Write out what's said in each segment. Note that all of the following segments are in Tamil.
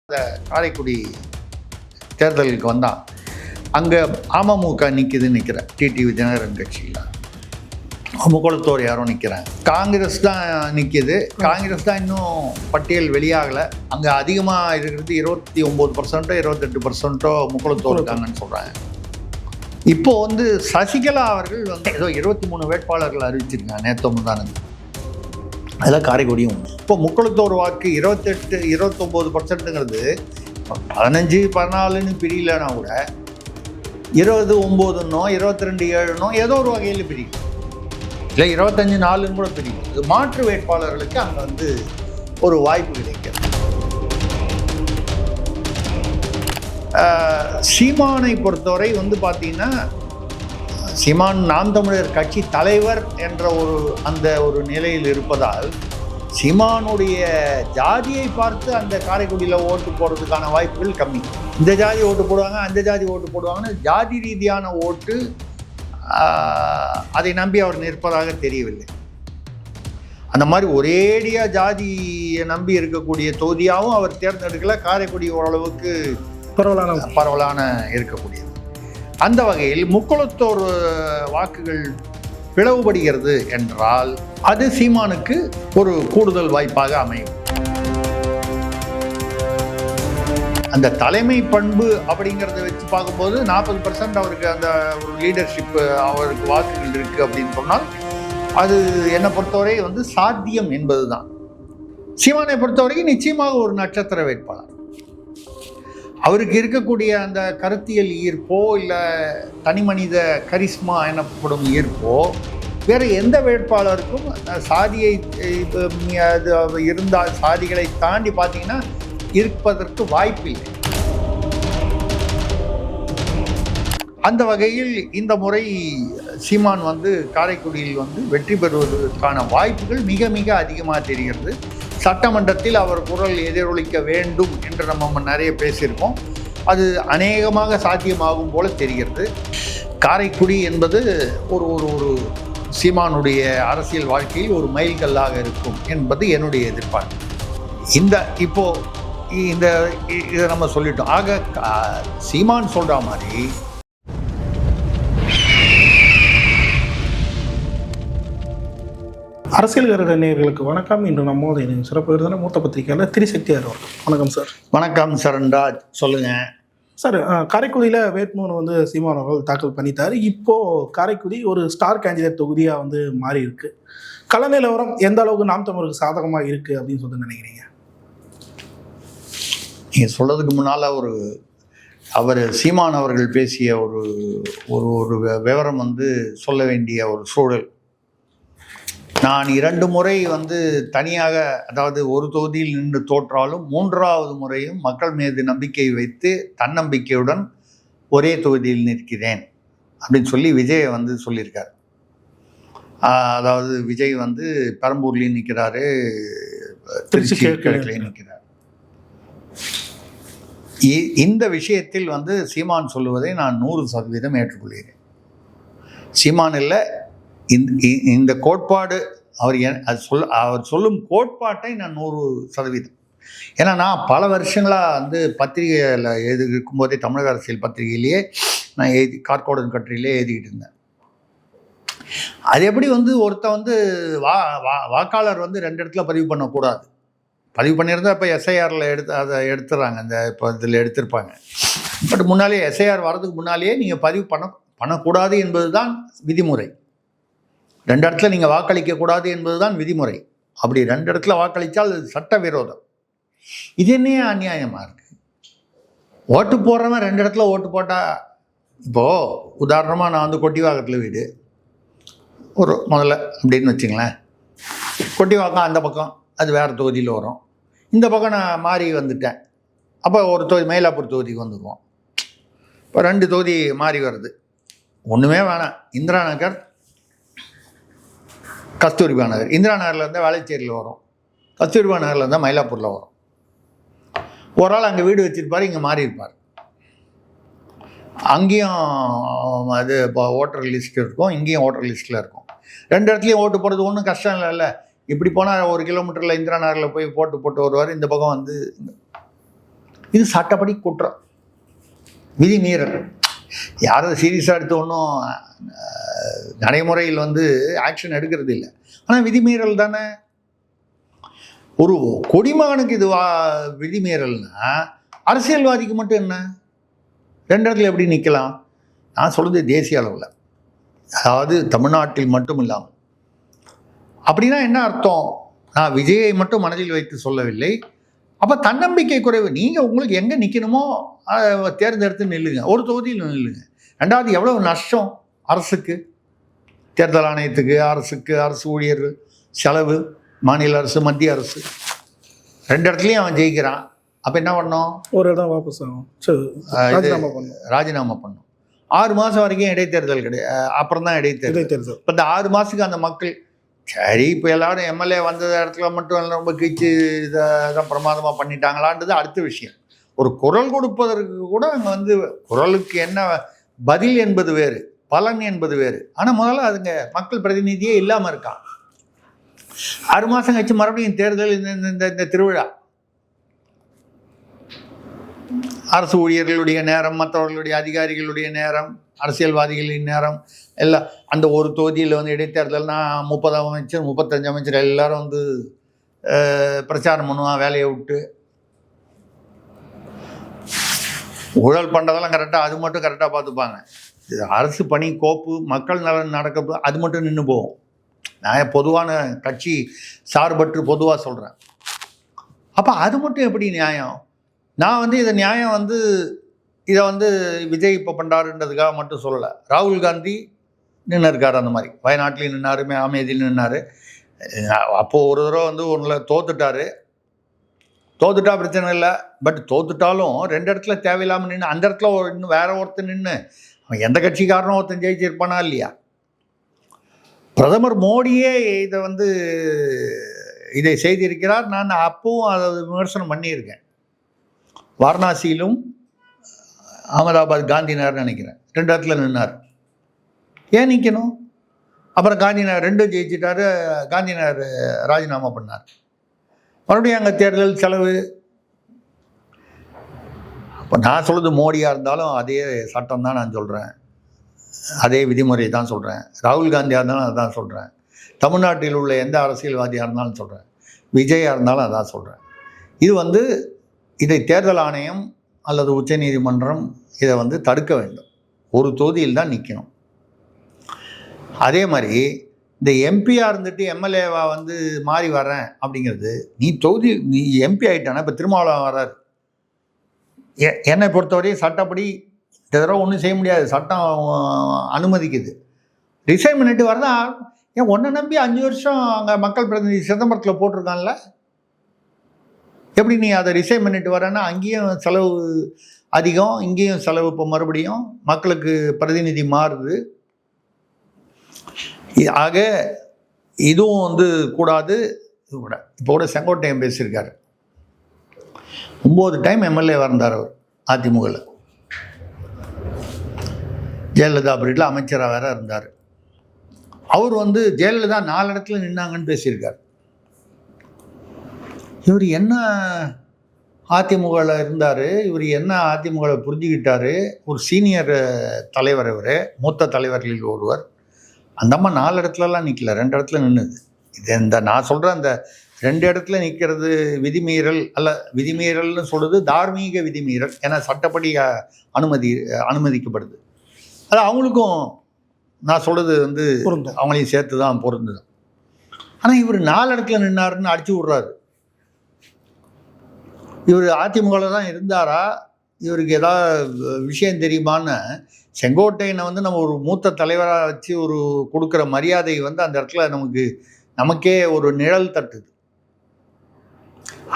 காரைக்குடி தேர்தலுக்கு வந்தான். அங்கே அமமுக நிற்கிதுன்னு நிற்கிறேன். டிடிவி தினகரன் கட்சியில் முக்குளத்தோர் யாரும் நிற்கிறாங்க. காங்கிரஸ் தான் நிற்கிது. காங்கிரஸ் தான் இன்னும் பட்டியல் வெளியாகலை. அங்கே அதிகமாக இருக்கிறது 29% 28% முக்குளத்தோர் இருக்காங்கன்னு சொல்கிறாங்க. இப்போது சசிகலா அவர்கள் ஏதோ 23 வேட்பாளர்கள் அறிவிச்சிருக்காங்க நேற்று முந்தானது. அதெல்லாம் காரைக்குடியும். இப்போ முக்குளத்தோர் வாக்கு 28-29%ங்கிறது 15-14 பிரியலன்னா கூட 20-9 22-7 ஏதோ ஒரு வகையில் பிரியும், இல்லை 25-4 கூட பிரியும். இது மாற்று வேட்பாளர்களுக்கு அங்கே ஒரு வாய்ப்பு கிடைக்கிறது. சீமானை பொறுத்தவரை பார்த்தீங்கன்னா, சீமான் நாம் தமிழர் கட்சி தலைவர் என்ற ஒரு நிலையில் இருப்பதால் சீமானுடைய ஜாதியை பார்த்து அந்த காரைக்குடியில் ஓட்டு போடுறதுக்கான வாய்ப்புகள் கம்மி. இந்த ஜாதி ஓட்டு போடுவாங்க, அந்த ஜாதி ஓட்டு போடுவாங்கன்னு ஜாதி ரீதியான ஓட்டு அதை நம்பி அவர் நிற்பதாக தெரியவில்லை. அந்த மாதிரி ஒரேடியாக ஜாதியை நம்பி இருக்கக்கூடிய தொகுதியாகவும் அவர் தேர்ந்தெடுக்கல. காரைக்குடி ஓரளவுக்கு பரவலான இருக்கக்கூடியது. அந்த வகையில் முக்குளத்தோர் வாக்குகள் பிளவுபடுகிறது என்றால் அது சீமானுக்கு ஒரு கூடுதல் வாய்ப்பாக அமையும். அந்த தலைமை பண்பு அப்படிங்கிறத வச்சு பார்க்கும்போது 40% அவருக்கு அந்த ஒரு லீடர்ஷிப் அவருக்கு வாக்குகள் இருக்குது அப்படின்னு சொன்னால் அது என்னை பொறுத்தவரை சாத்தியம் என்பது தான். சீமானை பொறுத்தவரைக்கும் நிச்சயமாக ஒரு நட்சத்திர வேட்பாளர். அவருக்கு இருக்கக்கூடிய அந்த கருத்தியல் ஈர்ப்போ இல்லை தனிமனித கரிஸ்மா எனப்படும் ஈர்ப்போ வேறு எந்த வேட்பாளருக்கும் சாதியை இருந்தால் சாதிகளை தாண்டி பார்த்தீங்கன்னா இருப்பதற்கு வாய்ப்பில்லை. அந்த வகையில் இந்த முறை சீமான் காரைக்குடியில் வெற்றி பெறுவதற்கான வாய்ப்புகள் மிக மிக அதிகமாக தெரிகிறது. சட்டமன்றத்தில் அவர் குரல் எதிரொலிக்க வேண்டும் என்று நம்ம நிறைய பேசியிருக்கோம். அது அநேகமாக சாத்தியமாகும் போல தெரிகிறது. காரைக்குடி என்பது ஒரு ஒரு சீமானுடைய அரசியல் வாழ்க்கையில் ஒரு மைல்கல்லாக இருக்கும் என்பது என்னுடைய எதிர்பார்ப்பு. இதை நம்ம சொல்லிட்டோம். ஆக சீமான் சொல்கிற மாதிரி அரசியல் கருத நேயர்களுக்கு வணக்கம். இன்று நம்மோடு சிறப்பு விருதான மூத்த பத்திரிகையாளர் திரிசக்தியார் அவர்கள். வணக்கம் சார். வணக்கம் சரண்ராஜ், சொல்லுங்க சார். காரைக்குடியில் வேட்புமனு சீமான் அவர்கள் தாக்கல் பண்ணிட்டார். இப்போ காரைக்குடி ஒரு ஸ்டார் கேண்டிடேட் தொகுதியாக மாறி இருக்கு. கள நிலவரம் எந்த அளவுக்கு நாம் தமிழருக்கு சாதகமாக இருக்கு அப்படின்னு நினைக்கிறீங்க? நீங்கள் சொல்றதுக்கு முன்னால் அவர் சீமான் அவர்கள் பேசிய ஒரு விவரம் சொல்ல வேண்டிய ஒரு சூழல். நான் 2 முறை தனியாக, அதாவது ஒரு தொகுதியில் நின்று தோற்றாலும் 3வது முறையும் மக்கள் மீது நம்பிக்கை வைத்து தன்னம்பிக்கையுடன் ஒரே தொகுதியில் நிற்கிறேன் அப்படின்னு சொல்லி விஜய் சொல்லியிருக்கார். அதாவது விஜய் பெரம்பூர்லேயும் நிற்கிறாரு, திருச்சி கிழக்குலையும் நிற்கிறார். இந்த விஷயத்தில் சீமான் சொல்லுவதை நான் 100% ஏற்றுக்கொள்கிறேன். சீமான் இல்லை, இந்த கோட்பாடு அவர் சொல்லும் கோட்பாட்டை நான் 100%. ஏன்னா நான் பல வருஷங்களாக பத்திரிகையில் இருக்கும்போதே தமிழக அரசியல் பத்திரிகையிலேயே நான் கார்கோடன் கட்டுரையிலே எழுதிக்கிட்டு இருந்தேன். அது எப்படி ஒருத்தன் வாக்காளர் 2 இடத்துல பதிவு பண்ணக்கூடாது, பதிவு பண்ணியிருந்தால் இப்போ எஸ்ஐஆரில் அதை எடுத்துடுறாங்க, இப்போ இதில் எடுத்திருப்பாங்க. பட் முன்னாலேயே எஸ்ஐஆர் வர்றதுக்கு முன்னாலேயே நீங்கள் பதிவு பண்ணக்கூடாது என்பது தான் விதிமுறை. 2 இடத்துல நீங்கள் வாக்களிக்கக்கூடாது என்பது தான் விதிமுறை. அப்படி 2 இடத்துல வாக்களித்தால் அது சட்ட விரோதம். இது என்னையே அநியாயமாக இருக்குது. ஓட்டு போடுறவன் 2 இடத்துல ஓட்டு போட்டால், இப்போது உதாரணமாக நான் கொட்டிவாக்கத்தில் வீடு முதல்ல அப்படின்னு வச்சுங்களேன். கொட்டிவாக்கம் அந்த பக்கம், அது வேறு தொகுதியில் வரும். இந்த பக்கம் நான் மாறி வந்துட்டேன். அப்போ ஒரு தொகுதி மயிலாப்பூர் தொகுதிக்கு வந்துடுவோம். இப்போ 2 தொகுதி மாறி வருது. ஒன்றுமே வேணாம், இந்திரா நகர் கஸ்தூரிபா நகர். இந்திரா நகரில் இருந்தால் வேளச்சேரியில் வரும், கஸ்தூரிபா நகரில் இருந்தால் மயிலாப்பூரில் வரும். ஒரு ஆள் அங்கே வீடு வச்சுருப்பார், இங்கே மாறி இருப்பார். அங்கேயும் அது இப்போ ஓட்டர் லிஸ்ட் இருக்கும், இங்கேயும் ஓட்டர் லிஸ்ட்டில் இருக்கும். 2 இடத்துலையும் ஓட்டு போடுறது ஒன்றும் கஷ்டம் இல்லைல்ல. இப்படி போனால் 1 கிலோமீட்டரில் இந்திரா நகரில் போய் போட்டு வருவார். இந்த பக்கம் இது சட்டப்படி குற்றம், விதிமீறல். யாரும் சீரியஸாக எடுத்து ஒன்றும் நடைமுறையில் வந்து ஆக்ஷன் எடுக்கிறது இல்லை. ஆனால் விதிமீறல் தானே. ஒரு குடிமகனுக்கு இது விதிமீறல்னா அரசியல்வாதிக்கு மட்டும் என்ன? 2 இடத்துல எப்படி நிற்கலாம்? நான் சொல்கிறது தேசிய அளவில், அதாவது தமிழ்நாட்டில் மட்டும் இல்லாமல். அப்படின்னா என்ன அர்த்தம்? நான் விஜயை மட்டும் மனதில் வைத்து சொல்லவில்லை. அப்போ தன்னம்பிக்கை குறைவு. நீங்கள் உங்களுக்கு எங்கே நிற்கணுமோ தேர்ந்தெடுத்து நில்லுங்க, ஒரு தொகுதியில் நில்லுங்க. 2வது எவ்வளோ நஷ்டம் அரசுக்கு, தேர்தல் ஆணையத்துக்கு, அரசுக்கு, அரசு ஊழியர்கள் செலவு, மாநில அரசு, மத்திய அரசு 2 இடத்துலையும் அவன் ஜெயிக்கிறான். அப்போ என்ன பண்ணோம்? ஒரு இடம் வாபஸ் ஆகும், ராஜினாமா பண்ணும். 6 மாதம் வரைக்கும் இடைத்தேர்தல் கிடையாது, அப்புறம் தான் இடைத்தேர்தல். இப்போ இந்த 6 மாதத்துக்கு அந்த மக்கள் சரி இப்போ எல்லாரும் எம்எல்ஏ வந்த இடத்துல மட்டும் ரொம்ப கீச்சு இதான் பிரமாதமாக பண்ணிட்டாங்களான்றது அடுத்த விஷயம். ஒரு குரல் கொடுப்பதற்கு கூட அங்கே வந்து குரலுக்கு என்ன பதில் என்பது வேறு, பலன் என்பது வேறு. ஆனால் முதல்ல அதுங்க மக்கள் பிரதிநிதியே இல்லாமல் இருக்கான். 6 மாதம் கழிச்சு மறுபடியும் தேர்தல், இந்த திருவிழா, அரசு ஊழியர்களுடைய நேரம், மற்றவர்களுடைய அதிகாரிகளுடைய நேரம், அரசியல்வாதிகளின் நேரம் எல்லாம். அந்த ஒரு தொகுதியில் வந்து இடைத்தேர்தல்னா 30 அமைச்சர் 35 அமைச்சர் எல்லாரும் வந்து பிரச்சாரம் பண்ணுவான் வேலையை விட்டு. ஊழல் பண்ணுறதெல்லாம் கரெக்டாக, அது மட்டும் கரெக்டாக பார்த்துப்பாங்க. இது அரசு பணி கோப்பு, மக்கள் நலன் நடக்க, அது மட்டும் நின்று போகும். நான் பொதுவான கட்சி சார்பற்று பொதுவாக சொல்கிறேன். அப்போ அது மட்டும் எப்படி நியாயம்? நான் வந்து இதை நியாயம் வந்து இதை வந்து விஜய் இப்போ பண்ணுறாருன்றதுக்காக மட்டும் சொல்லலை. ராகுல் காந்தி நின்று இருக்கார், அந்த மாதிரி வயநாட்டிலையும் நின்னார், அமேதியில் நின்னார். அப்போது ஒரு தடவை வந்து ஒன்றில் தோத்துட்டா பிரச்சனை இல்லை. பட் தோத்துட்டாலும் 2 இடத்துல தேவையில்லாமல் நின்று, அந்த இடத்துல இன்னும் வேற ஒருத்தர் நின்று அவன் எந்த கட்சிக்காரனும் ஒருத்தன் ஜெயிச்சிருப்பானா இல்லையா? பிரதமர் மோடியே இதை வந்து இதை செய்திருக்கிறார். நான் அப்பவும் அதை விமர்சனம் பண்ணியிருக்கேன். வாரணாசியிலும் அகமதாபாத் காந்தி நகர் நினைக்கிறேன் 2 இடத்துல நின்னார். ஏன் நிற்கணும்? அப்புறம் காந்தி நகர் 2 ஜெயிச்சிட்டாரு, காந்தி நகர் ராஜினாமா பண்ணார். மறுபடியும் அங்கே தேர்தல் செலவு. அப்போ நான் சொல்கிறது மோடியாக இருந்தாலும் அதே சட்டம் தான் நான் சொல்கிறேன், அதே விதிமுறை தான் சொல்கிறேன். ராகுல் காந்தியாக இருந்தாலும் அதான் சொல்கிறேன். தமிழ்நாட்டில் உள்ள எந்த அரசியல்வாதியாக இருந்தாலும் சொல்கிறேன். விஜயாக இருந்தாலும் அதான் சொல்கிறேன். இது வந்து இதை தேர்தல் ஆணையம் அல்லது உச்சநீதிமன்றம் இதை வந்து தடுக்க வேண்டும். ஒரு தொகுதியில் தான் நிற்கணும். அதே மாதிரி இந்த எம்பியாக இருந்துட்டு எம்எல்ஏவாக வந்து மாறி வர்றேன் அப்படிங்கிறது, நீ எம்பி ஆகிட்டானா, இப்போ திருமாவளவன் வர்றார், என்னை பொறுத்தவரையும் சட்டப்படி இந்த தடவை ஒன்றும் செய்ய முடியாது, சட்டம் அனுமதிக்குது. ரிசைன் பண்ணிட்டு வரதா, ஏன் ஒன்றை நம்பி 5 வருஷம் அங்கே மக்கள் பிரதிநிதி சிதம்பரத்தில் போட்டிருக்கான்ல, எப்படி நீ அதை ரிசைன் பண்ணிட்டு வரேன்னா அங்கேயும் செலவு அதிகம், இங்கேயும் செலவு. இப்போ மறுபடியும் மக்களுக்கு பிரதிநிதி மாறுது. ஆக இதுவும் வந்து கூடாது. இது கூட இப்போ கூட செங்கோட்டையன் பேசியிருக்காரு. 9 டைம் எம்எல்ஏ இருந்தார் அவர் அதிமுகவில். ஜெயலலிதா பீரியடில் அமைச்சராக வேற இருந்தார். அவர் வந்து ஜெயலலிதா 4 இடத்துல நின்னாங்கன்னு பேசியிருக்கார். இவர் என்ன அதிமுகவில் இருந்தார், இவர் என்ன அதிமுகவில் புரிஞ்சுக்கிட்டாரு? ஒரு சீனியர் தலைவர், இவர் மூத்த தலைவர்களில் ஒருவர். அந்த அம்மா 4 இடத்துலலாம் நிற்கல, 2 இடத்துல நின்றுது. இது இந்த நான் சொல்கிற அந்த 2 இடத்துல நிற்கிறது விதிமீறல் அல்ல. விதிமீறல்னு சொல்கிறது தார்மீக விதிமீறல். ஏன்னா சட்டப்படி அனுமதிக்கப்படுது. அது அவங்களுக்கும் நான் சொல்கிறது வந்து அவங்களையும் சேர்த்து தான் பொருந்துது. ஆனால் இவர் 4 இடத்துல நின்னாருன்னு அடிச்சு விட்றாரு. இவர் அதிமுகவில் தான் இருந்தாரா, இவருக்கு ஏதாவது விஷயம் தெரியுமான்னு செங்கோட்டையனை வந்து நம்ம ஒரு மூத்த தலைவராக வச்சு ஒரு கொடுக்குற மரியாதை வந்து அந்த இடத்துல நமக்கே ஒரு நிழல் தட்டுது.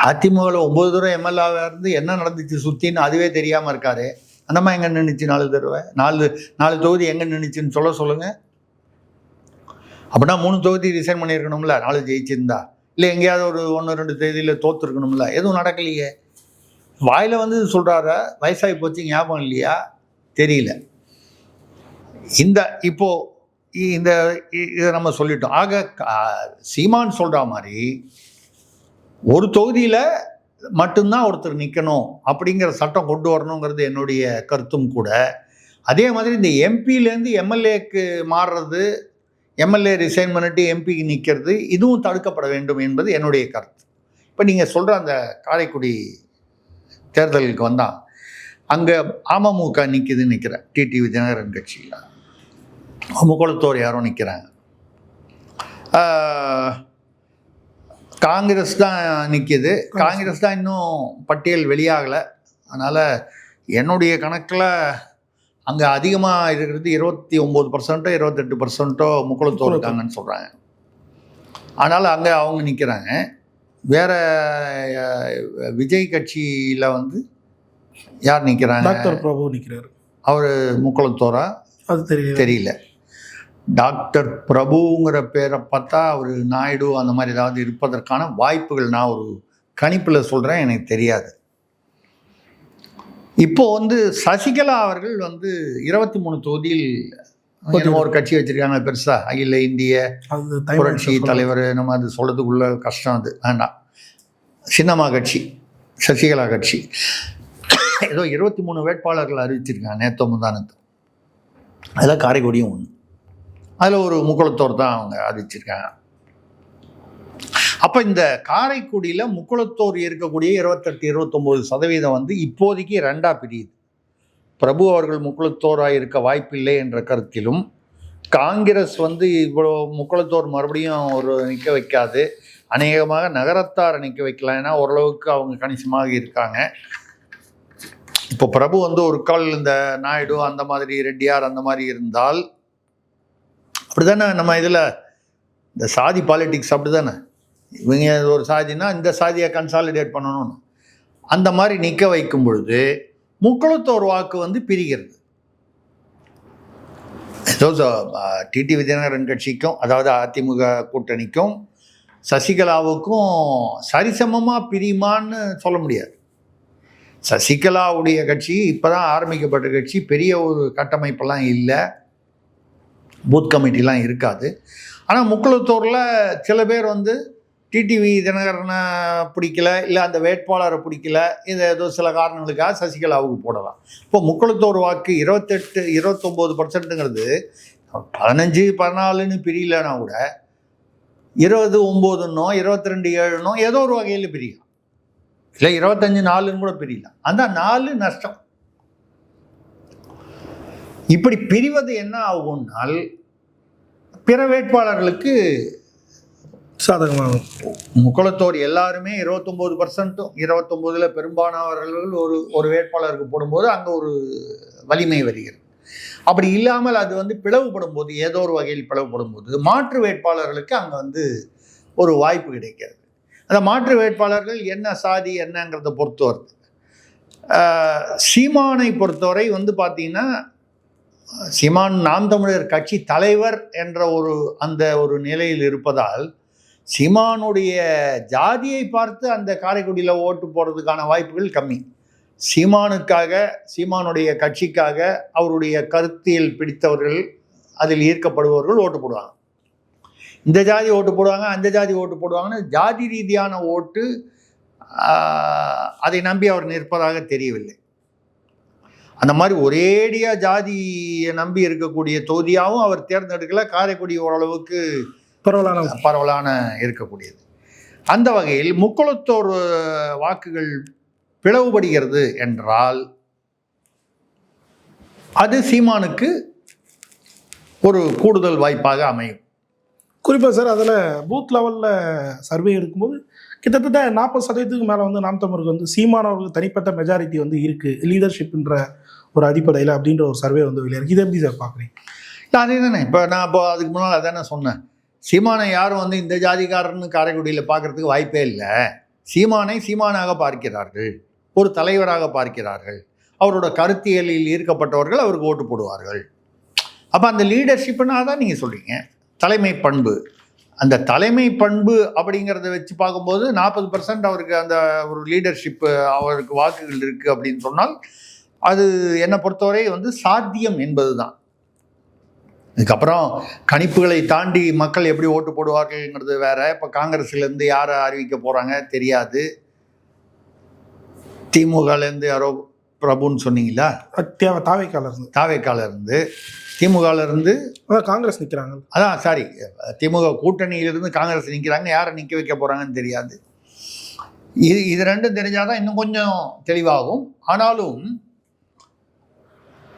அதிமுகவில் 9 தடவை எம்எல்ஏவாக இருந்து என்ன நடந்துச்சு சுற்றின்னு அதுவே தெரியாமல் இருக்காரு. அந்தம்மா எங்கே நின்றுச்சு 4 தடவை, 4 தொகுதி எங்கே நின்றுச்சுன்னு சொல்லுங்கள். அப்படின்னா 3 தொகுதி ரிசைன் பண்ணியிருக்கணும்ல 4 ஜெயிச்சிருந்தா. இல்லை எங்கேயாவது ஒரு 1-2 தேதியில் தோற்றுருக்கணும்ல. எதுவும் நடக்கலையே. வாயில் வந்து சொல்கிறார, வயசாகி போச்சு, ஞாபகம் இல்லையா, தெரியல. இதை நம்ம சொல்லிட்டோம். ஆக சீமான் சொல்கிற மாதிரி ஒரு தொகுதியில் மட்டும்தான் ஒருத்தர் நிற்கணும் அப்படிங்கிற சட்டம் கொண்டு வரணுங்கிறது என்னுடைய கருத்தும் கூட. அதே மாதிரி இந்த எம்பியிலேருந்து எம்எல்ஏக்கு மாறுறது, எம்எல்ஏ ரிசைன் பண்ணிட்டு எம்பிக்கு நிற்கிறது, இதுவும் தடுக்கப்பட வேண்டும் என்பது என்னுடைய கருத்து. இப்போ நீங்கள் சொல்கிற அந்த காரைக்குடி தேர்தலுக்கு வந்தால் அங்கே அமமுக நிற்கிதுன்னு நிற்கிறேன், டிடிவி தினகரன் கட்சியில். முக்குளத்தோர் யாரும் நிற்கிறாங்க. காங்கிரஸ் தான் நிற்கிது. காங்கிரஸ் தான் இன்னும் பட்டியல் வெளியாகலை. அதனால் என்னுடைய கணக்கில் அங்கே அதிகமாக இருக்கிறது 29%, 28% முக்குளத்தோர் இருக்காங்கன்னு சொல்கிறாங்க. அதனால் அங்கே அவங்க நிற்கிறாங்க. வேற விஜய் கட்சியில் வந்து யார் நிற்கிறாங்க? டாக்டர் பிரபு நிற்கிறார். அவர் முக்குளத்தோரா? அது தெரியல. டாக்டர் பிரபுங்கிற பேரை பார்த்தா அவர் நாயுடு அந்த மாதிரி ஏதாவது இருப்பதற்கான வாய்ப்புகள் நான் ஒரு கணிப்பில் சொல்கிறேன், எனக்கு தெரியாது. இப்போ வந்து சசிகலா அவர்கள் வந்து 23 தொகுதியில் ஒரு கட்சி வச்சிருக்காங்க பெருசா, அகில இந்திய புரட்சி தலைவர். நம்ம அது சொல்றதுக்குள்ள கஷ்டம், அது வேண்டாம். சின்னம்மா கட்சி, சசிகலா கட்சி ஏதோ 23 வேட்பாளர்கள் அறிவிச்சிருக்காங்க நேத்தோ முந்தானத்து. அதில் காரைக்குடியும் ஒன்று. அதில் ஒரு முக்குளத்தோர் தான் அவங்க அறிவிச்சிருக்காங்க. அப்போ இந்த காரைக்குடியில் முக்குளத்தோர் இருக்கக்கூடிய 28-29% வந்து இப்போதைக்கு ரெண்டாக பிரியுது. பிரபு அவர்கள் முக்குளத்தோராக இருக்க வாய்ப்பில்லை என்ற கருத்திலும், காங்கிரஸ் வந்து இவ்வளோ முக்குளத்தோர் மறுபடியும் ஒரு நிற்க வைக்காது, அநேகமாக நகரத்தாரை நிற்க வைக்கலாம், ஏன்னா ஓரளவுக்கு அவங்க கணிசமாக இருக்காங்க. இப்போ பிரபு வந்து ஒரு கால் இந்த நாயுடு அந்த மாதிரி, ரெட்டியார் அந்த மாதிரி இருந்தால் அப்படிதானே. நம்ம இதில் இந்த சாதி பாலிட்டிக்ஸ் அப்படி தானே, இவங்க ஒரு சாதினா இந்த சாதியை கன்சாலிடேட் பண்ணணும்னு அந்த மாதிரி நிற்க வைக்கும் பொழுது முக்குளத்தோர் வாக்கு வந்து பிரிகிறது. ஏதோ டிடிவி தினகரன் கட்சிக்கும், அதாவது அதிமுக கூட்டணிக்கும் சசிகலாவுக்கும் சரிசமமாக பிரியுமான்னு சொல்ல முடியாது. சசிகலாவுடைய கட்சி இப்போ தான் ஆரம்பிக்கப்பட்ட கட்சி, பெரிய ஒரு கட்டமைப்பெல்லாம் இல்லை, பூத் கமிட்டிலாம் இருக்காது. ஆனால் முக்குளத்தூரில் சில பேர் வந்து டிடிவி தினகரனை பிடிக்கல, இல்லை அந்த வேட்பாளரை பிடிக்கல, இது ஏதோ சில காரணங்களுக்காக சசிகலாவுக்கு போடலாம். இப்போ முக்குளத்தூர் வாக்கு 28-29%ங்கிறது 15-14 பிரியலன்னா கூட 20-9 22-7 ஏதோ ஒரு வகையில் பிரியும், இல்லை 25-4 கூட பிரியலாம். அந்த 4 நஷ்டம். இப்படி பிரிவது என்ன ஆகும்னால் பிற வேட்பாளர்களுக்கு சாதகமாகும். முக்குளத்தோர் எல்லாருமே 29%, 29ல் பெரும்பாலானவர்கள் ஒரு வேட்பாளருக்கு போடும்போது அங்கே ஒரு வலிமை வருகிறது. அப்படி இல்லாமல் அது வந்து பிளவுபடும் போது, ஏதோ ஒரு வகையில் பிளவுபடும் போது மாற்று வேட்பாளர்களுக்கு அங்கே வந்து ஒரு வாய்ப்பு கிடைக்கிறது. அந்த மாற்று வேட்பாளர்கள் என்ன சாதி என்னங்கிறத பொறுத்து வருது. சீமானை பொறுத்தவரை வந்து பார்த்தீங்கன்னா, சீமான் நாம் தமிழர் கட்சி தலைவர் என்ற அந்த ஒரு நிலையில் இருப்பதால் சீமானுடைய ஜாதியை பார்த்து அந்த காரைக்குடியில் ஓட்டு போடுறதுக்கான வாய்ப்புகள் கம்மி. சீமானுக்காக, சீமானுடைய கட்சிக்காக, அவருடைய கருத்தியல் பிடித்தவர்கள், அதில் ஈர்க்கப்படுபவர்கள் ஓட்டு போடுவாங்க. இந்த ஜாதி ஓட்டு போடுவாங்க, அந்த ஜாதி ஓட்டு போடுவாங்கன்னு ஜாதி ரீதியான ஓட்டு அதை நம்பி அவர் நிற்பதாக தெரியவில்லை. அந்த மாதிரி ஒரேடியாக ஜாதியை நம்பி இருக்கக்கூடிய தொகுதியாகவும் அவர் தேர்ந்தெடுக்கல. காரைக்குடி ஓரளவுக்கு பரவலான இருக்கக்கூடியது. அந்த வகையில் முக்குளத்தோர் வாக்குகள் பிளவுபடுகிறது என்றால் அது சீமானுக்கு ஒரு கூடுதல் வாய்ப்பாக அமையும். குறிப்பாக சார், அதில் பூத் லெவலில் சர்வே எடுக்கும்போது கிட்டத்தட்ட 40% மேலே வந்து நாம் தமிழருக்கு வந்து சீமானவர்களுக்கு தனிப்பட்ட மெஜாரிட்டி வந்து இருக்குது, லீடர்ஷிப்ன்ற ஒரு அடிப்படையில் அப்படின்ற ஒரு சர்வே வந்து வெளியே. இதை எப்படி சார் பார்க்குறீங்க? இல்லை, அதே தானே. இப்போ நான் அதுக்கு முன்னால் அதானே சொன்னேன், சீமானை யாரும் வந்து இந்த ஜாதிக்காரன்னு காரைக்குடியில் பார்க்குறதுக்கு வாய்ப்பே இல்லை. சீமானை சீமானாக பார்க்கிறார்கள், ஒரு தலைவராக பார்க்கிறார்கள், அவரோட கருத்தியலில் ஈர்க்கப்பட்டவர்கள் அவருக்கு ஓட்டு போடுவார்கள். அப்போ அந்த லீடர்ஷிப்னா தான் நீங்கள் சொல்கிறீங்க, தலைமை பண்பு. அந்த தலைமை பண்பு அப்படிங்கிறத வச்சு பார்க்கும்போது 40% அவருக்கு அந்த ஒரு லீடர்ஷிப்பு, அவருக்கு வாக்குகள் இருக்குது அப்படின்னு சொன்னால் அது என்னை பொறுத்தவரை வந்து சாத்தியம் என்பது தான். இதுக்கப்புறம் கணிப்புகளை தாண்டி மக்கள் எப்படி ஓட்டு போடுவார்கள்ங்கிறது வேற. இப்போ காங்கிரஸ்லேருந்து யாரை அறிவிக்க போகிறாங்க தெரியாது. திமுகலேருந்து யாரோ பிரபுன்னு சொன்னீங்களா? தாவேக்கால இருந்து. தாவேக்கால இருந்து, திமுகல இருந்து அதான் காங்கிரஸ் நிற்கிறாங்க. அதான் சாரி, திமுக கூட்டணியிலிருந்து காங்கிரஸ் நிற்கிறாங்க. யாரை நிற்க வைக்க போகிறாங்கன்னு தெரியாது. இது ரெண்டும் தெரிஞ்சாதான் இன்னும் கொஞ்சம் தெளிவாகும். ஆனாலும்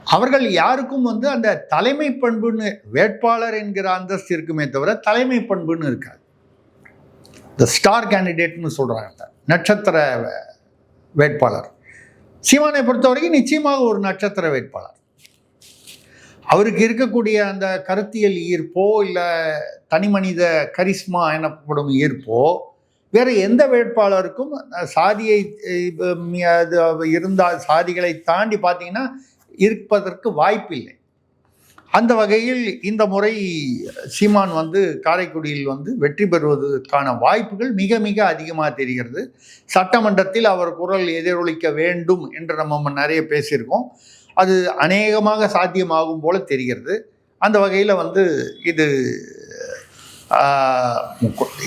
அவர்கள் யாருக்கும் வந்து அந்த தலைமை பண்புன்னு வேட்பாளர் என்கிற அந்தஸ்து இருக்குமே தவிர தலைமை பண்புன்னு இருக்காது. இந்த ஸ்டார் கேண்டிடேட்னு சொல்கிறாங்க, நட்சத்திர வேட்பாளர். சீமானை பொறுத்த வரைக்கும் நிச்சயமாக ஒரு நட்சத்திர வேட்பாளர். அவருக்கு இருக்கக்கூடிய அந்த கருத்தியல் ஈர்ப்போ இல்லை தனிமனித கரிஸ்மா எனப்படும் ஈர்ப்போ வேறு எந்த வேட்பாளருக்கும் சாதியை இருந்தால் சாதிகளை தாண்டி பார்த்தீங்கன்னா இருப்பதற்கு வாய்ப்பில்லை. அந்த வகையில் இந்த முறை சீமான் வந்து காரைக்குடியில் வந்து வெற்றி பெறுவதற்கான வாய்ப்புகள் மிக மிக அதிகமாக தெரிகிறது. சட்டமன்றத்தில் அவர் குரல் எதிரொலிக்க வேண்டும் என்று நம்ம நிறைய பேசியிருக்கோம். அது அநேகமாக சாத்தியமாகும் போல தெரிகிறது. அந்த வகையில் வந்து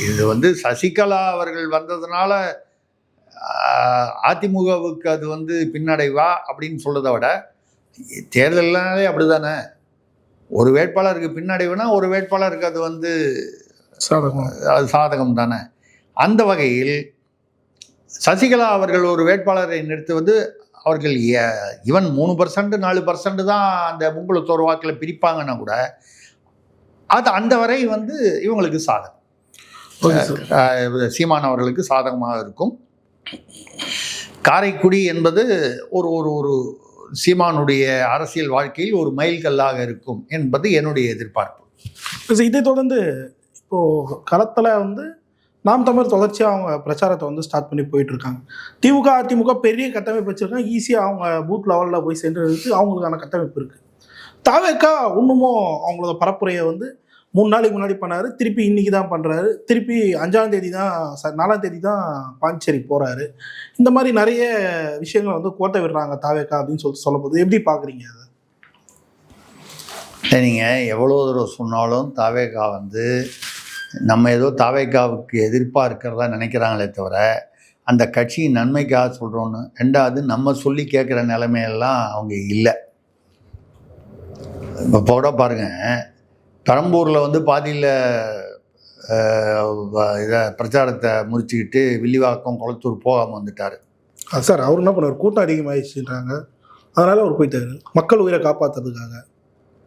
இது வந்து சசிகலா அவர்கள் வந்ததுனால அதிமுகவுக்கு அது வந்து பின்னடைவா அப்படின்னு சொல்றதை விட, தேர்தல்னாலே அப்படி தானே, ஒரு வேட்பாளருக்கு பின்னடைவுனா ஒரு வேட்பாளருக்கு அது வந்து சாதகம் தானே. அந்த வகையில் சசிகலா அவர்கள் ஒரு வேட்பாளரை நிறுத்துவது, அவர்கள் ஈவன் 3% 4% தான் அந்த முங்குளத்தோர் வாக்கில் பிரிப்பாங்கன்னா கூட அது அந்த வரை வந்து இவங்களுக்கு சாதகம், சீமான் அவர்களுக்கு சாதகமாக இருக்கும். காரைக்குடி என்பது ஒரு ஒரு ஒரு சீமானுடைய அரசியல் வாழ்க்கையில் ஒரு மைல்கல்லாக இருக்கும் என்பது என்னுடைய எதிர்பார்ப்பு. இதை தொடர்ந்து இப்போது களத்தில் வந்து நாம் தமிழர் தொடர்ச்சியாக அவங்க பிரச்சாரத்தை வந்து ஸ்டார்ட் பண்ணி போயிட்டுருக்காங்க. திமுக அதிமுக பெரிய கட்டமைப்பு வச்சுருக்காங்க, ஈஸியாக அவங்க பூத் லெவலில் போய் சென்றது அவங்களுக்கான கட்டமைப்பு இருக்குது. தாவேக்கா இன்னமும் அவங்களோட பரப்புரையை வந்து 3 நாளைக்கு முன்னாடி பண்ணார், திருப்பி இன்றைக்கி தான் பண்ணுறாரு, திருப்பி 5ஆம் தேதி தான் 4ஆம் தேதி தான் பாண்டிச்சேரி போகிறாரு. இந்த மாதிரி நிறைய விஷயங்கள் வந்து கோட்டை விடுறாங்க தாவேக்கா அப்படின்னு சொல்லப்படுது. எப்படி பார்க்குறீங்க அதை? நீங்கள் எவ்வளோ தூரம் சொன்னாலும் தாவேக்கா வந்து நம்ம ஏதோ தாவேக்காவுக்கு எதிர்ப்பாக இருக்கிறதா நினைக்கிறாங்களே தவிர அந்த கட்சியின் நன்மைக்காக சொல்கிறோன்னு. ரெண்டாவது, நம்ம சொல்லி கேட்குற நிலைமையெல்லாம் அவங்க இல்லை. இப்போ கூட பாருங்கள், பெரம்பூரில் வந்து பாதியில் இதை பிரச்சாரத்தை முடிச்சுக்கிட்டு வில்லிவாக்கம் குளத்தூர் போகாமல் வந்துட்டார். சார் அவர் என்ன பண்ணுவார், கூட்டம் அதிகமாகிடுச்சுன்றாங்க, அதனால் அவர் போயிட்டார் மக்கள் உயிரை காப்பாற்றுறதுக்காக.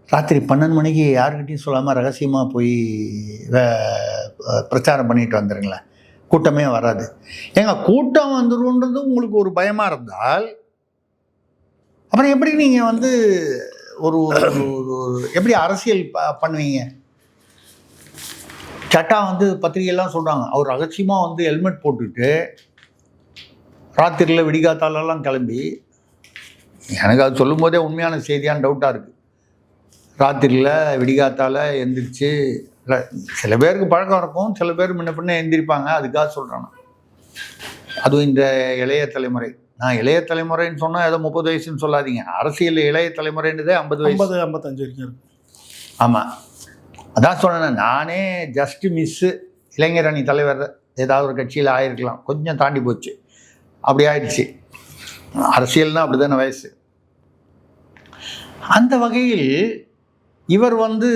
ராத்திரி 12 மணிக்கு யாருக்கிட்டையும் சொல்லாமல் ரகசியமாக போய் பிரச்சாரம் பண்ணிட்டு வந்துடுங்களேன், கூட்டமே வராது. ஏங்க, கூட்டம் வந்துடும்ன்றது உங்களுக்கு ஒரு பயமாக இருந்தால் அப்புறம் எப்படி நீங்கள் வந்து ஒரு எப்படி அரசியல் பண்ணுவீங்க? சட்டா வந்து பத்திரிகையெல்லாம் சொல்கிறாங்க, அவர் ரகசியமாக வந்து ஹெல்மெட் போட்டுட்டு ராத்திரியில் விடிகாத்தாலெல்லாம் கிளம்பி, எனக்கு அது சொல்லும் போதே உண்மையான செய்தியான டவுட்டாக இருக்குது. ராத்திரியில் விடிகாத்தால் எந்திரிச்சு, சில பேருக்கு பழக்கம் இருக்கும், சில பேர் முன்ன பின்ன எந்திரிப்பாங்க, அதுக்காக சொல்கிறேன். அதுவும் இந்த இளைய தலைமுறை, நான் இளைய தலைமுறைன்னு சொன்னால் ஏதோ 30 வயசுன்னு சொல்லாதீங்க, அரசியல் இளைய தலைமுறைன்றதே 50 வயசு 55 வரைக்கும் இருக்கு. ஆமாம், அதான் சொன்னேன். நானே ஜஸ்ட்டு மிஸ்ஸு இளைஞர் அணி தலைவர் ஏதாவது ஒரு கட்சியில் ஆகிருக்கலாம், கொஞ்சம் தாண்டி போச்சு, அப்படி ஆயிடுச்சு. அரசியல்னால் அப்படி தானே வயசு. அந்த வகையில் இவர் வந்து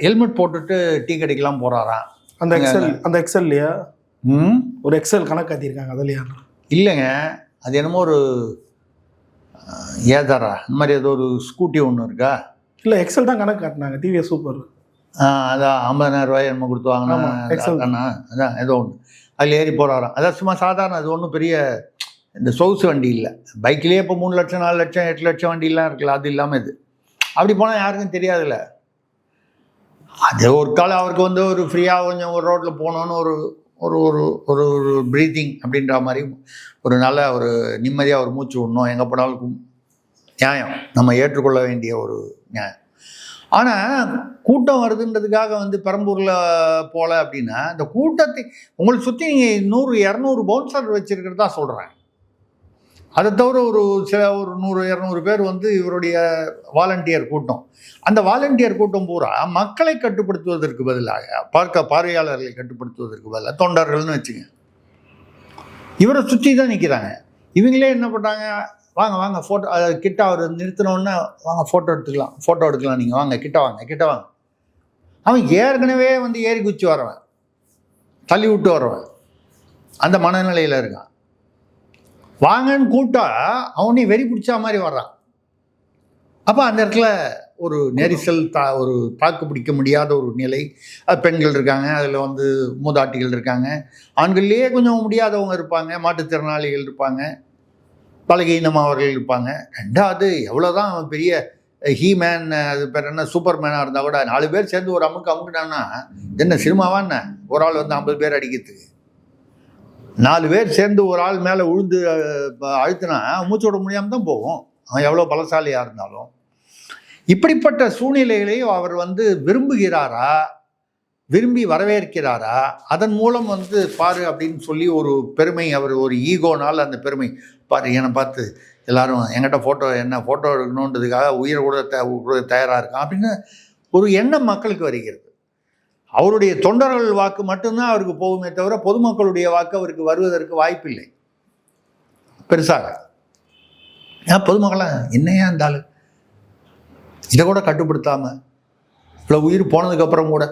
ஹெல்மெட் போட்டுட்டு டீ கடைக்கெல்லாம் போகிறாராம். அந்த எக்ஸல்லையா ஒரு எக்ஸல் கணக்கு காட்டியிருக்காங்க, அதுலையா? இல்லைங்க, அது என்னமோ ஒரு ஏதாரா இந்த மாதிரி ஏதோ ஒரு ஸ்கூட்டி ஒன்று இருக்கா? இல்லை, எக்ஸல் தான் கணக்கு காட்டினாங்க, டிவிஎஸ் சூப்பர். அதான் 50,000 ரூபாய் என்னமோ கொடுத்து வாங்கினா, அதான் ஏதோ ஒன்று அதில் ஏறி போகிறாராம். அதான் சும்மா சாதாரண, அது ஒன்றும் பெரிய இந்த சொகுசு வண்டி இல்லை. பைக்லேயே இப்போ 3 லட்சம் 4 லட்சம் 8 லட்சம் வண்டிலாம் இருக்குல்ல, அது இல்லாமல் இது. அப்படி போனால் யாருக்கும் தெரியாதுல்ல. அது ஒரு காலம் அவருக்கு வந்து ஒரு ஃப்ரீயாக கொஞ்சம் ஒரு ரோட்டில் போகணுன்னு ஒரு ஒரு ஒரு ஒரு ஒரு ப்ரீத்திங் அப்படின்ற மாதிரி ஒரு நல்ல ஒரு நிம்மதியாக ஒரு மூச்சு விடணும், எங்கே போனாலும் நியாயம், நம்ம ஏற்றுக்கொள்ள வேண்டிய ஒரு நியாயம். ஆனால் கூட்டம் வருதுன்றதுக்காக வந்து பெரம்பூரில் போகல அப்படின்னா, இந்த கூட்டத்தை உங்களை சுற்றி நீங்கள் 100-200 பவுன்சர் வச்சுருக்கிறதா சொல்கிறேன். அதை தவிர ஒரு 100-200 பேர் வந்து இவருடைய வாலண்டியர் கூட்டம். அந்த வாலண்டியர் கூட்டம் பூரா மக்களை கட்டுப்படுத்துவதற்கு பதிலாக, பார்வையாளர்களை கட்டுப்படுத்துவதற்கு பதிலாக தொண்டர்கள்னு வச்சுங்க, இவரை சுற்றி தான் நிற்கிறாங்க. இவங்களே என்ன பண்ணுறாங்க, வாங்க வாங்க ஃபோட்டோ கிட்ட அவர் நிறுத்தினோடனே வாங்க ஃபோட்டோ எடுக்கலாம் நீங்கள் வாங்க கிட்ட வாங்க. அவன் ஏற்கனவே வந்து ஏறி குச்சி வரவன், தள்ளி விட்டு வரவன், அந்த மனநிலையில் இருக்கான். வாங்கன்னு கூப்பிட்டா அவனே வெறி பிடிச்சா மாதிரி வர்றான். அப்போ அந்த இடத்துல ஒரு நெரிசல், ஒரு தாக்கு பிடிக்க முடியாத ஒரு நிலை. பெண்கள் இருக்காங்க, அதில் வந்து மூதாட்டிகள் இருக்காங்க, ஆண்கள்லேயே கொஞ்சம் முடியாதவங்க இருப்பாங்க, மாற்றுத்திறனாளிகள் இருப்பாங்க, பலகீனமானவர்கள் இருப்பாங்க. ரெண்டாவது எவ்வளோதான் பெரிய ஹீமேன், அது பேர் என்ன, சூப்பர் மேனாக இருந்தால் கூட 4 பேர் சேர்ந்து ஒரு அமுக்குனான்னா என்ன சினிமாவா என்ன? ஒரு ஆள் வந்து 50 பேர் அடிக்கிறதுக்கு 4 பேர் சேர்ந்து ஒரு ஆள் மேலே விழுந்து அழுத்தினா மூச்சு விட முடியாமல் தான் போகும், அவன் எவ்வளோ பலசாலியாக இருந்தாலும். இப்படிப்பட்ட சூழ்நிலைகளை அவர் வந்து விரும்புகிறாரா, விரும்பி வரவேற்கிறாரா, அதன் மூலம் வந்து பாரு அப்படின்னு சொல்லி ஒரு பெருமை, அவர் ஒரு ஈகோனால் அந்த பெருமை, பாரு என்னை பார்த்து எல்லாரும் என்கிட்ட ஃபோட்டோ எடுக்கணுன்றதுக்காக உயிரை கூட தயாராக இருக்கான் அப்படின்னு ஒரு எண்ணம் மக்களுக்கு வருகிறது. அவருடைய தொண்டர்கள் வாக்கு மட்டும்தான் அவருக்கு போகுமே தவிர பொதுமக்களுடைய வாக்கு அவருக்கு வருவதற்கு வாய்ப்பில்லை பெருசாக. ஏன் பொதுமக்களை என்னையா இருந்தாலும் இதை கூட கட்டுப்படுத்தாமல் இவ்வளோ உயிர் போனதுக்கப்புறம் கூட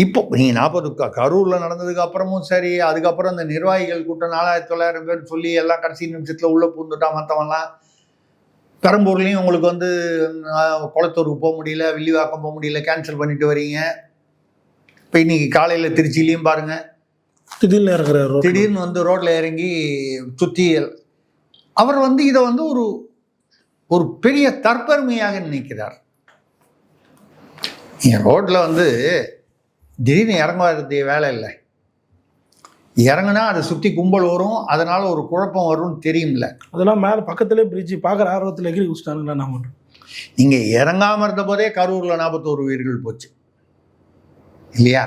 இப்போ நீங்கள் 40 கரூரில் நடந்ததுக்கு அப்புறமும் சரி, அதுக்கப்புறம் இந்த நிர்வாகிகள் கூட்டம் 4900 பேர் சொல்லி எல்லாம் கடைசி நிமிஷத்தில் உள்ளே பூந்துட்டா மற்றவன்லாம். பெரம்பூர்லேயும் உங்களுக்கு வந்து குளத்தூருக்கு போக முடியல, வில்லிவாக்கம் போக முடியல, கேன்சல் பண்ணிட்டு வரீங்க. இப்போ இன்னைக்கு காலையில் திருச்சியிலையும் பாருங்கள், திடீர்னு வந்து ரோட்டில் இறங்கி சுற்றி அவர் வந்து இதை வந்து ஒரு பெரிய தற்பெருமையாக நினைக்கிறார். என் ரோட்டில் வந்து திடீர்னு இறங்க வரக்கூடிய வேலை இல்லை, இறங்குனா அதை சுற்றி கும்பல் வரும், அதனால் ஒரு குழப்பம் வரும்னு தெரியும்ல. அதெல்லாம் மேலே பக்கத்துலேயே பிரிட்ஜு பார்க்குற ஆர்வத்தில் எகிரி குடிச்சிட்டானுங்களா நான் பண்ணுறேன். நீங்கள் இறங்காமல் இருந்த போதே கரூரில் 41 உயிர்கள் போச்சு இல்லையா?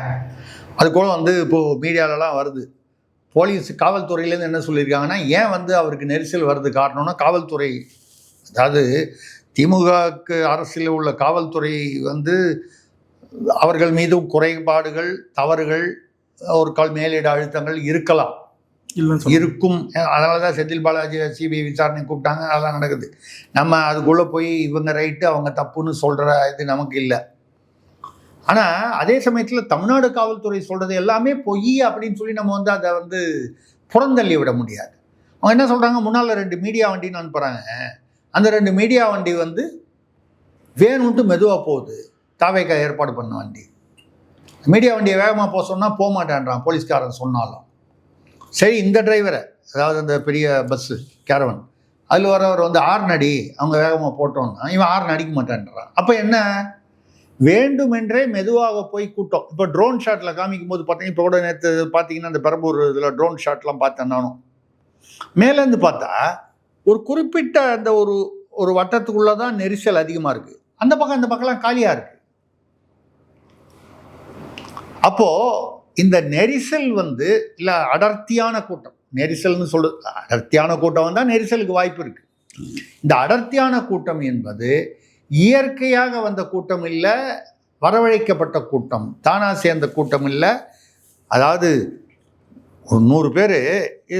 அது கூட வந்து இப்போது மீடியாலலாம் வருது. போலீஸ் காவல்துறையிலேருந்து என்ன சொல்லியிருக்காங்கன்னா, ஏன் வந்து அவருக்கு நெரிசல் வருது காரணம்னா காவல்துறை, அதாவது திமுகவுக்கு அரசில் உள்ள காவல்துறை வந்து அவர்கள் மீதும் குறைபாடுகள், தவறுகள், ஒரு கால் மேலிட அழுத்தங்கள் இருக்கலாம், இருக்கும். அதனால தான் செந்தில் பாலாஜி சிபிஐ விசாரணை கூப்பிட்டாங்க, அதெல்லாம் நடக்குது. நம்ம அதுக்குள்ளே போய் இவங்க ரைட்டு அவங்க தப்புன்னு சொல்கிற இது நமக்கு இல்லை. ஆனால் அதே சமயத்தில் தமிழ்நாடு காவல்துறை சொல்கிறது எல்லாமே பொய் அப்படின்னு சொல்லி நம்ம வந்து அதை வந்து புறந்தள்ளி விட முடியாது. அவங்க என்ன சொல்கிறாங்க, முன்னால் 2 மீடியா வண்டின்னு அனுப்புகிறாங்க, அந்த 2 மீடியா வண்டி வந்து வேணும்ட்டு மெதுவாக போகுது, தாவேக்கா ஏற்பாடு பண்ண வண்டி. மீடியா வண்டியை வேகமாக போக சொன்னால் போக மாட்டேன்றான் போலீஸ்காரன் சொன்னாலும். சரி, இந்த டிரைவரை, அதாவது அந்த பெரிய பஸ்ஸு கேரவன், அதில் வரவர் வந்து 6 அடி அவங்க வேகமாக போட்டோன்னா இவன் 6 அடிக்க மாட்டேன்றான். அப்போ என்ன, வேண்டுமென்றே மெதுவாக போய் கூட்டம். இப்போ ட்ரோன் ஷாட்டில் காமிக்கும் போது பார்த்தீங்கன்னா, இப்போ கூட நேற்று பார்த்தீங்கன்னா அந்த பெரம்பூர் இதில் ட்ரோன் ஷாட்லாம் பார்த்தேன் நானும். மேலேருந்து பார்த்தா ஒரு குறிப்பிட்ட அந்த ஒரு வட்டத்துக்குள்ளே தான் நெரிசல் அதிகமாக இருக்குது, அந்த பக்கம்லாம் காலியாக இருக்குது. அப்போது இந்த நெரிசல் வந்து இல்லை அடர்த்தியான கூட்டம், நெரிசல்னு அடர்த்தியான கூட்டம் வந்தால் நெரிசலுக்கு வாய்ப்பு இருக்குது. இந்த அடர்த்தியான கூட்டம் என்பது இயற்கையாக வந்த கூட்டம் இல்லை, வரவழைக்கப்பட்ட கூட்டம், தானாக சேர்ந்த கூட்டம் இல்லை. அதாவது ஒரு 100 பேர்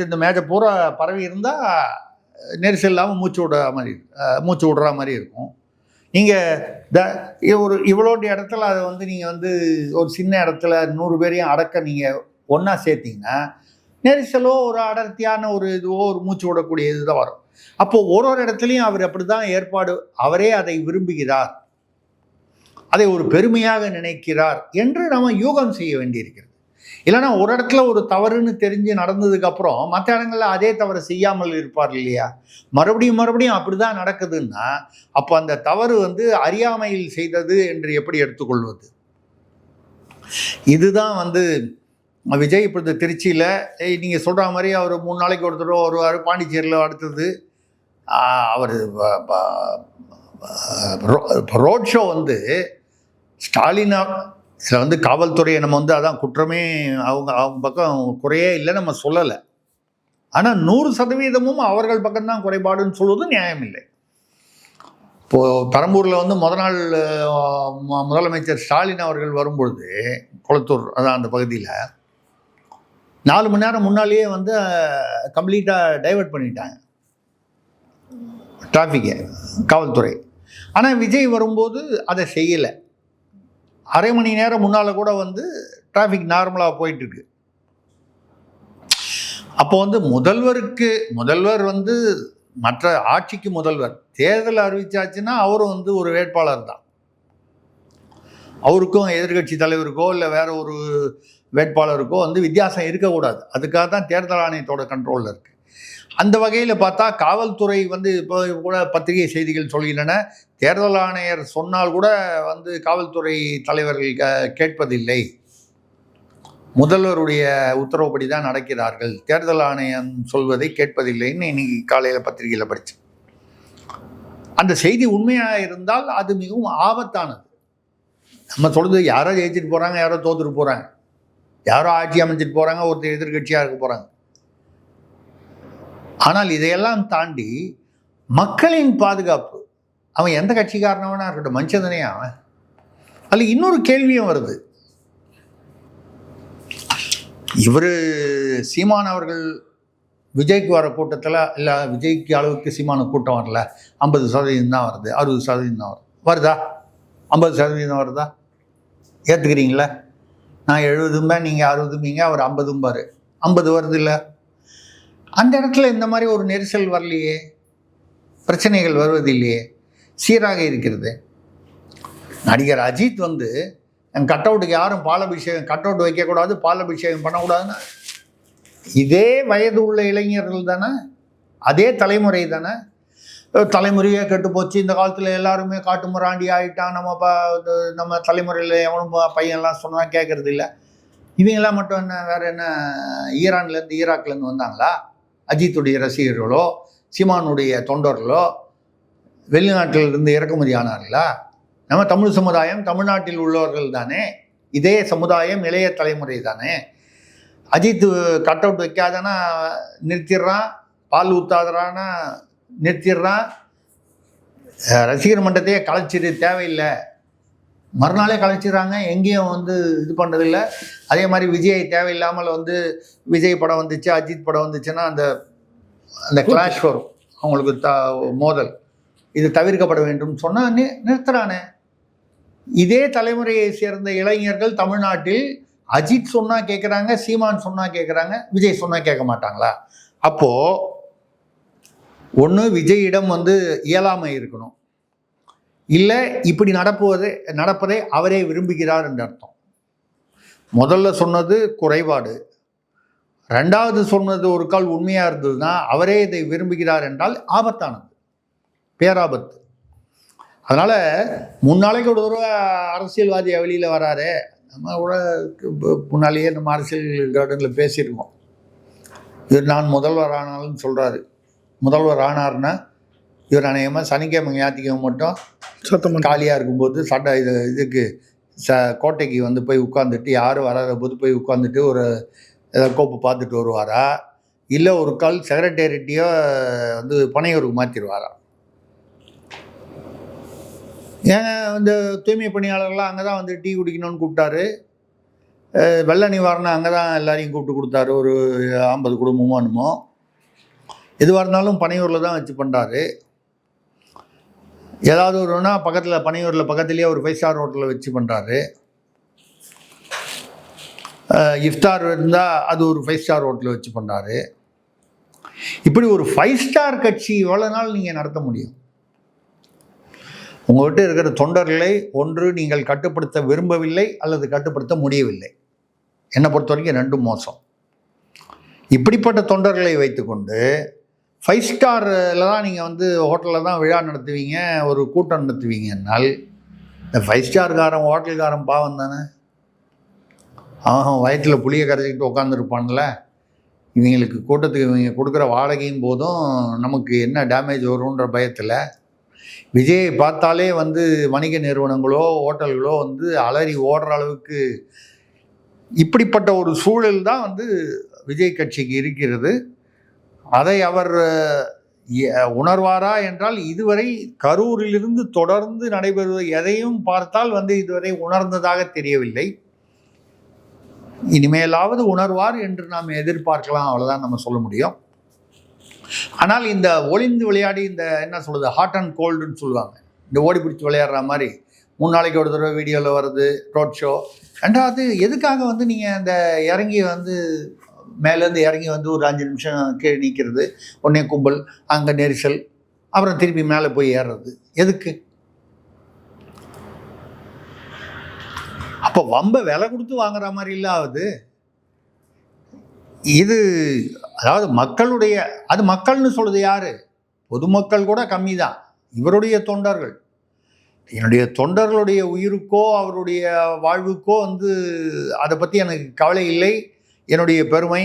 இந்த மேஜை பூரா பரவி இருந்தால் நெரிசல் இல்லாமல் மூச்சு விடுற மாதிரி இருக்கும். நீங்கள் இவ்வளோடைய இடத்துல அதை வந்து நீங்கள் வந்து ஒரு சின்ன இடத்துல 100 பேரையும் அடக்க நீங்கள் ஒன்றா சேர்த்திங்கன்னா நெரிசலோ ஒரு அடர்த்தியான ஒரு இதுவோ ஒரு மூச்சு விடக்கூடிய இதுதான் வரும். அப்போது ஒரு இடத்துலையும் அவர் அப்படி தான் ஏற்பாடு, அவரே அதை விரும்புகிறார், அதை ஒரு பெருமையாக நினைக்கிறார் என்று நம்ம யூகம் செய்ய வேண்டியிருக்கிறது. இல்லைன்னா ஒரு இடத்துல ஒரு தவறுன்னு தெரிஞ்சு நடந்ததுக்கப்புறம் மற்ற இடங்களில் அதே தவறு செய்யாமல் இருப்பார் இல்லையா? மறுபடியும் அப்படி தான் நடக்குதுன்னா அப்போ அந்த தவறு வந்து அறியாமையில் செய்தது என்று எப்படி எடுத்துக்கொள்வது? இதுதான் வந்து விஜய் இப்போ இந்த திருச்சியில் நீங்கள் சொல்கிற மாதிரி அவர் 3 நாளைக்கு ஒரு தடவை வருவார், பாண்டிச்சேரியில் அடுத்தது அவர் ரோட் ஷோ வந்து ஸ்டாலினா இதில் வந்து காவல்துறையை நம்ம வந்து அதான் குற்றமே அவங்க பக்கம் குறையே இல்லை நம்ம சொல்லலை. ஆனால் 100% அவர்கள் பக்கம்தான் குறைபாடுன்னு சொல்வது நியாயம் இல்லை. இப்போது பெரம்பூரில் வந்து நாள் முதலமைச்சர் ஸ்டாலின் அவர்கள் வரும்பொழுது குளத்தூர் அதான் அந்த பகுதியில் 4 மணி நேரம் முன்னாலேயே வந்து கம்ப்ளீட்டாக டைவர்ட் பண்ணிட்டாங்க. டிராஃபிக்கை, காவல்துறை. ஆனால் விஜய் வரும்போது அதை செய்யலை. அரை மணி நேரம் முன்னால் கூட வந்து டிராஃபிக் நார்மலாக போயிட்டுருக்கு. அப்போ வந்து முதல்வர் வந்து மற்ற ஆட்சிக்கு முதல்வர், தேர்தல் அறிவிச்சாச்சுன்னா அவரும் வந்து ஒரு வேட்பாளர் தான். அவருக்கும் எதிர்கட்சி தலைவருக்கோ இல்லை வேற ஒரு வேட்பாளருக்கோ வந்து வித்தியாசம் இருக்கக்கூடாது. அதுக்காக தான் தேர்தல் ஆணையத்தோட கண்ட்ரோலில் இருக்குது. அந்த வகையில் பார்த்தா காவல்துறை வந்து இப்போ கூட பத்திரிகை செய்திகள் சொல்கின்றன, தேர்தல் ஆணையர் சொன்னால் கூட வந்து காவல்துறை தலைவர்கள் கேட்பதில்லை, முதல்வருடைய உத்தரவுப்படி தான் நடக்கிறார்கள், தேர்தல் ஆணையம் சொல்வதை கேட்பதில்லைன்னு இன்னைக்கு காலையில் பத்திரிகையில் படித்தேன். அந்த செய்தி உண்மையாக இருந்தால் அது மிகவும் ஆபத்தானது. நம்ம சொல்றது யாரோ ஜெயிச்சுட்டு போகிறாங்க, யாரோ தோத்துட்டு போகிறாங்க, யாரோ ஆட்சி அமைச்சிட்டு போகிறாங்க, ஒருத்தர் எதிர்கட்சியாக இருக்க போகிறாங்க. ஆனால் இதையெல்லாம் தாண்டி மக்களின் பாதுகாப்பு, அவன் எந்த கட்சிக்காரனவனா இருக்கட்டும், மனுஷனே அவன். அதில் இன்னொரு கேள்வியும் வருது. இவர் சீமான் அவர்கள் விஜய்க்கு வர கூட்டத்தில், இல்லை விஜய்க்கு அளவுக்கு சீமான கூட்டம் வரல, 50% தான் வருது, 60% தான் வருதா? 50% வருதா? ஏற்றுக்கிறீங்களா? நான் 70 நீங்கள் 60, அவர் 50 50 வருது இல்லை? அந்த இடத்துல இந்த மாதிரி ஒரு நெரிசல் வரலையே, பிரச்சனைகள் வருவதில்லையே, சீராக இருக்கிறது. நடிகர் அஜித் வந்து என் கட் அவுட்டுக்கு யாரும் பாலாபிஷேகம், கட் அவுட் வைக்கக்கூடாது, பாலாபிஷேகம் பண்ணக்கூடாதுன்னா இதே வயது உள்ள இளைஞர்கள் தானே, அதே தலைமுறை தானே. தலைமுறையே கெட்டு போச்சு, இந்த காலத்தில் எல்லாருமே காட்டு முறாண்டி ஆகிட்டான், நம்ம தலைமுறையில் எவனும் பையன்லாம் சொன்னால் கேட்கறது இல்லை. இவங்கெல்லாம் மட்டும் என்ன வேறு என்ன ஈரான்லேருந்து ஈராக்லேருந்து வந்தாங்களா? அஜித்துடைய ரசிகர்களோ சீமானுடைய தொண்டர்களோ வெளிநாட்டிலிருந்து இறக்குமதி ஆனார்களா? நம்ம தமிழ் சமுதாயம், தமிழ்நாட்டில் உள்ளவர்கள் தானே, இதே சமுதாயம், இளைய தலைமுறை தானே. அஜித் கட் அவுட் வைக்காதனா நிறுத்திடுறான், பால் ஊற்றாதறான்னா நிறுத்திடுறான், ரசிகர் மன்றத்தையே கலைச்சிடு, தேவையில்லை, மறுநாளே கலைச்சிடுறாங்க, எங்கேயும் வந்து இது பண்ணுறதில்லை. அதே மாதிரி விஜய் தேவையில்லாமல் வந்து விஜய் படம் வந்துச்சு, அஜித் படம் வந்துச்சுன்னா அந்த கிளாஷ் வரும், அவங்களுக்கு மோதல், இது தவிர்க்கப்பட வேண்டும் சொன்னால் நிறுத்துறானே. இதே தலைமுறையை சேர்ந்த இளைஞர்கள் தமிழ்நாட்டில் அஜித் சொன்னால் கேட்குறாங்க, சீமான் சொன்னால் கேட்குறாங்க, விஜய் சொன்னால் கேட்க மாட்டாங்களா? அப்போது ஒன்று விஜயிடம் வந்து இயலாமை இருக்கணும், இல்லை இப்படி நடப்பதை அவரே விரும்புகிறார் என்று அர்த்தம். முதல்ல சொன்னது குறைபாடு, ரெண்டாவது சொன்னது ஒரு கால் உண்மையாக இருந்ததுன்னா அவரே இதை விரும்புகிறார் என்றால் ஆபத்தானது, பேராபத்து. அதனால் முன்னாளைக்கு ஒரு தடவை அரசியல்வாதியை வெளியில் வராரு, நம்ம கூட முன்னாலேயே நம்ம அரசியல் கார்டனில் பேசியிருக்கோம். இவர் நான் முதல்வர் ஆனாலும் சொல்கிறாரு. முதல்வர் ஆனார்னா இவர் அநேகமாக சனிக்கிழமை ஞாயிற்றுக்கிழமை மட்டும் காலியாக இருக்கும்போது இதுக்கு கோட்டைக்கு வந்து போய் உட்காந்துட்டு, யாரும் வராத போது போய் உட்காந்துட்டு ஒரு கோப்பு பார்த்துட்டு வருவாரா, இல்லை ஒரு கால் செக்ரட்டேரியட்டையோ வந்து பனையூருக்கு மாற்றிடுவாரா? ஏங்க இந்த தூய்மை பணியாளர்கள்லாம் அங்கே தான் வந்து டீ குடிக்கணும்னு கூப்பிட்டாரு, வெள்ள நிவாரணம் அங்கே தான் எல்லாரையும் கூப்பிட்டு கொடுத்தாரு, ஒரு 50 குடும்பமோ என்னமோ. எதுவாக இருந்தாலும் பனையூரில் தான் வச்சு பண்ணுறாரு. ஏதாவது ஒருனா பக்கத்தில் பனையூரில் பக்கத்துலேயே ஒரு 5 ஸ்டார் ஹோட்டலில் வச்சு பண்ணுறாரு. இஃப்தார் இருந்தால் அது ஒரு 5 ஸ்டார் ஹோட்டலில் வச்சு பண்ணுறாரு. இப்படி ஒரு 5 ஸ்டார் கட்சி எவ்வளோ நாள் நீங்கள் நடத்த முடியும்? உங்கள்கிட்ட இருக்கிற தொண்டர்களை ஒன்று நீங்கள் கட்டுப்படுத்த விரும்பவில்லை அல்லது கட்டுப்படுத்த முடியவில்லை. என்னை பொறுத்த வரைக்கும் ரெண்டும் மோசம். இப்படிப்பட்ட தொண்டர்களை வைத்துக்கொண்டு 5 ஸ்டாரில் தான் நீங்கள் வந்து ஹோட்டலில் தான் விழா நடத்துவீங்க, ஒரு கூட்டம் நடத்துவீங்கன்னால் இந்த 5 ஸ்டார்காரன் ஹோட்டல்காரன் பாவம் தானே. அவன் வயிற்றில் புளியை கரைச்சிக்கிட்டு உட்காந்துருப்பான்ல. இவங்களுக்கு கூட்டத்துக்கு இவங்க கொடுக்குற வாடகையும் போதும் நமக்கு என்ன டேமேஜ் வரும்ன்ற பயத்தில் விஜயை பார்த்தாலே வந்து வணிக நிறுவனங்களோ ஹோட்டல்களோ வந்து அலறி ஓடுற அளவுக்கு இப்படிப்பட்ட ஒரு சூழல் தான் வந்து விஜய் கட்சிக்கு இருக்கிறது. அதை அவர் உணர்வாரா என்றால் இதுவரை கரூரிலிருந்து தொடர்ந்து நடைபெறுவது எதையும் பார்த்தால் வந்து இதுவரை உணர்ந்ததாக தெரியவில்லை. இனிமேலாவது உணர்வார் என்று நாம் எதிர்பார்க்கலாம், அவ்வளோதான் நம்ம சொல்ல முடியும். ஆனால் இந்த ஒளிந்து விளையாடி இந்த என்ன சொல்கிறது ஹாட் அண்ட் கோல்டுன்னு சொல்லுவாங்க, இந்த ஓடி பிடிச்சி விளையாடுற மாதிரி 3 நாளைக்கு ஒரு தடவை வீடியோவில் வருது ரோட் ஷோ. ரெண்டாவது எதுக்காக வந்து நீங்கள் இந்த இறங்கி வந்து மேலேருந்து இறங்கி வந்து ஒரு 5 நிமிஷம் கீழே நிற்கிறது, உடனே கும்பல், அங்கே நெரிசல், அப்புறம் திருப்பி மேலே போய் ஏறுறது எதுக்கு? அப்போ வம்ப விலை கொடுத்து வாங்குற மாதிரி இல்லை ஆகுது இது. அதாவது மக்களுடைய, அது மக்கள்னு சொல்கிறது யார்? பொதுமக்கள் கூட கம்மி தான், இவருடைய தொண்டர்கள். என்னுடைய தொண்டர்களுடைய உயிருக்கோ அவருடைய வாழ்வுக்கோ வந்து அதை பற்றி எனக்கு கவலை இல்லை. என்னுடைய பெருமை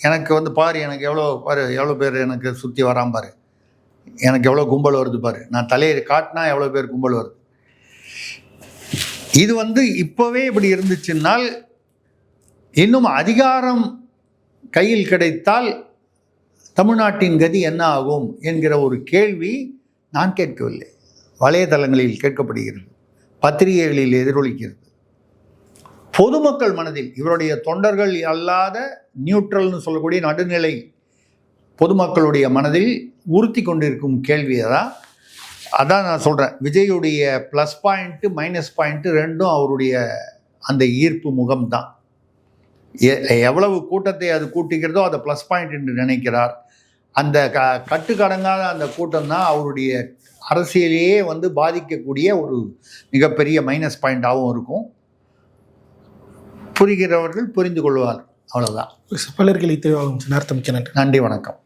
எனக்கு வந்து பாரு, எனக்கு எவ்வளோ பேர் எனக்கு சுற்றி வராம பாரு, எனக்கு எவ்வளோ கும்பல் வருது பாரு, நான் தலையை காட்டினா எவ்வளோ பேர் கும்பல் வருது. இது வந்து இப்போவே இப்படி இருந்துச்சுன்னால் இன்னும் அதிகாரம் கையில் கிடைத்தால் தமிழ்நாட்டின் கதி என்ன ஆகும் என்கிற ஒரு கேள்வி நான் கேட்கவில்லை, வலைதளங்களில் கேட்கப்படுகிறது, பத்திரிகைகளில் எதிரொலிக்கிறது. பொதுமக்கள் மனதில், இவருடைய தொண்டர்கள் அல்லாத நியூட்ரல்னு சொல்லக்கூடிய நடுநிலை பொதுமக்களுடைய மனதில் உறுத்தி கொண்டிருக்கும் கேள்வியை தான். அதான் நான் சொல்கிறேன், விஜயுடைய ப்ளஸ் பாயிண்ட்டு மைனஸ் பாயிண்ட்டு ரெண்டும் அவருடைய அந்த ஈர்ப்பு முகம்தான். எவ்வளவு கூட்டத்தை அது கூட்டிக்கிறதோ அதை ப்ளஸ் பாயிண்ட் என்று நினைக்கிறார். அந்த கட்டுக்கடங்காத அந்த கூட்டம் தான் அவருடைய அரசியலையே வந்து பாதிக்கக்கூடிய ஒரு மிகப்பெரிய மைனஸ் பாயிண்டாகவும் இருக்கும். புரிகிறவர்கள் புரிந்து கொள்வார், அவ்வளோதான். பலர்களை தெளிவாகும். நன்றி, வணக்கம். நன்றி, வணக்கம்.